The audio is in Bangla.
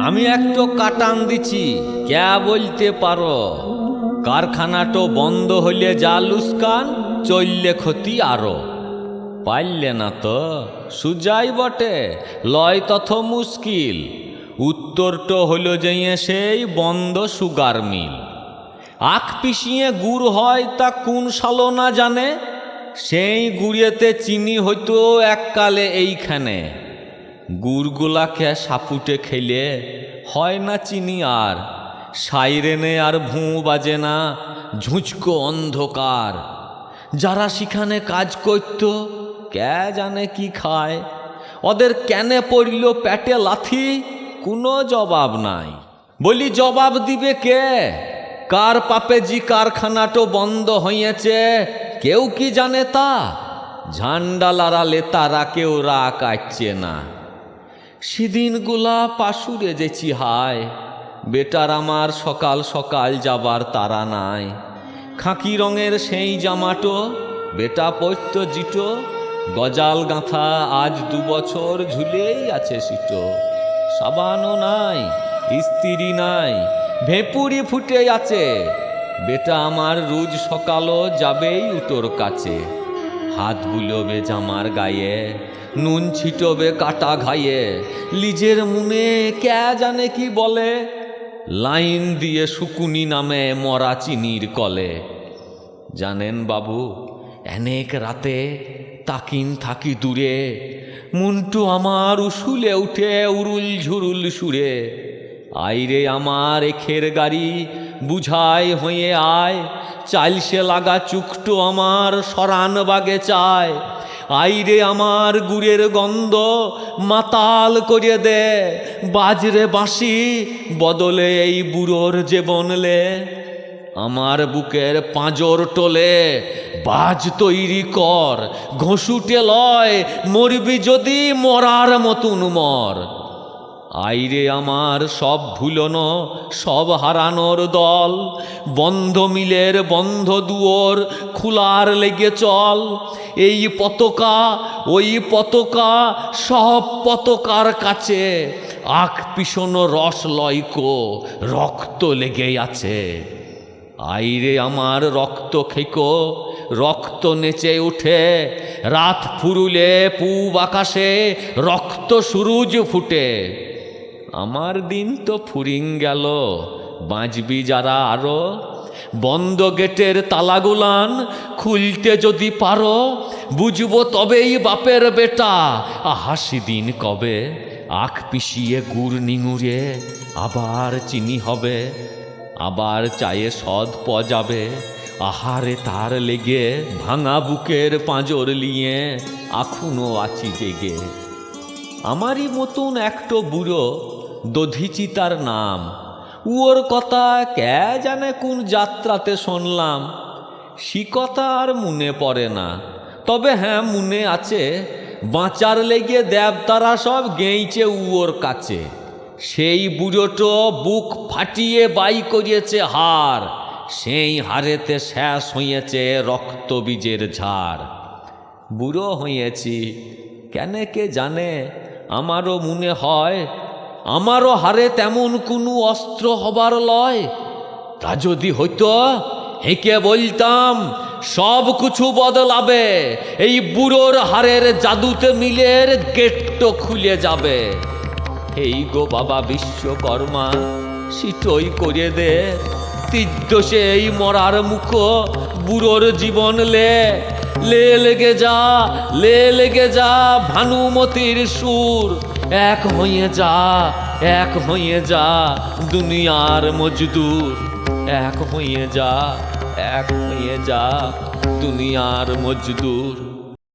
আমি একটু কাটান দিছি, ক্যা বলতে পারো? কারখানাটো বন্ধ হইলে যা লুস্কান, চললে ক্ষতি আরো। পারলে না তো সুজাই বটে, লয় তথ মুশকিল। উত্তরটো হইল যে সেই বন্ধ সুগার মিল। আখ পিষিয়ে গুড় হয় তা কোন সালো না জানে, সেই গুড়েতে চিনি হইতো এককালে এইখানে। গুড়গুলাকে সাপুটে খেলে হয় না চিনি আর, সাইরেনে আর ভুঁ বাজে না, ঝুঁচকো অন্ধকার। যারা সেখানে কাজ করত কে জানে কি খায়, ওদের কেনে পড়ল পেটে লাথি, কোনো জবাব নাই। বলি জবাব দিবে কে? কার পাপে জি কারখানাটো বন্ধ হইয়াছে কেউ কি জানে তা? ঝান্ডা লাড়ালে তারা কেউ রা কাটছে না। সেদিনগুলা পাশুরে যেছি হায়, বেটার আমার সকাল সকাল যাবার তারা নাই। খাকি রঙের সেই জামাটো বেটা পরত জিটো, গজাল গাঁথা আজ 2 বছর ঝুলেই আছে সিটো। সাবানও নাই, ইস্তিরি নাই, ভেপুরি ফুটে আছে। বেটা আমার রোজ সকালও যাবেই উটোর কাছে। হাত বুলোবে জামার গায়ে, নুন ছিটবে কাটা ঘায়ে, লিজের মুনে কে জানে কি বলে, লাইন দিয়ে শুকুনি নামে মরা চিনির কলে। জানেন বাবু, অনেক রাতে তাকিন থাকি দূরে, মুন্টু আমার উসুলে উঠে উরুল ঝুরুল সুরে। আইরে আমার এখের গাড়ি বুঝায় হয়ে আয়, চাইলসে লাগা চুকটো আমার সরান বাগে চায়। আইরে আমার গুড়ের গন্ধ মাতাল করে দে, বাজরে বাঁশি বদলে এই বুড়োর যে বনলে। আমার বুকের পাঁজর টোলে বাজ তৈরি কর, ঘষুটে লয় মরবি যদি মরার মতন মর। আইরে আমার সব ভুলনো সব হারানোর দল, বন্ধ মিলের বন্ধ দুয়োর খুলার লেগে চল। এই পতাকা ওই পতাকা সব পতাকার কাছে, আখ পিছনো রস লয়কো রক্ত লেগে আছে। আইরে আমার রক্ত খেকো, রক্ত নেচে উঠে, রাত ফুরুলে পূব আকাশে রক্ত সুরুজ ফুটে। আমার দিন তো ফুরিং গেল, বাঁচবি যারা আরো। বন্ধ গেটের তালাগুলান খুলতে যদি পারো, বুঝবো তবেই বাপের বেটা হাসি দিন কবে। আখ পিষিয়ে গুড় নিঙুরে আবার চিনি হবে, আবার চায়ে সদ প যাবে। আহারে তার লেগে ভাঙা বুকের পাঁজর লিয়ে এখনো আছি জেগে। আমারই মতন একটো বুড়ো দধিচি তার নাম, ওর কথা কে জানে কোন যাত্রাতে শুনলাম। সে কথা আর মনে পড়ে না, তবে হ্যাঁ মনে আছে, বাঁচার লেগে দেবতারা সব গেঁইছে ওর কাছে। সেই বুড়োটো বুক ফাটিয়ে বাই করিয়েছে হার, সেই হারেতে শেষ হইয়েছে রক্ত বীজের ঝাড়। বুড়ো হইয়েছি কেন কে জানে, আমারও মনে হয় আমারও হারে তেমন কোনো অস্ত্র হবার লয়। তা যদি হইতো হেঁকে বলতাম সব কিছু বদলাবে, এই বুড়োর হারের জাদুতে মিলের গেটটো খুলে যাবে। এই গো বাবা বিশ্বকর্মা, সিটই করে দে, তীর্থ সেই মরার মুখ বুড়োর জীবন লে। লে লেগে যা, লে লেগে যা ভানুমতির সুর, এক হয়ে যা, এক হয়ে যা দুনিয়ার মজদুর। এক হয়ে যা, এক হয়ে যা দুনিয়ার মজদুর।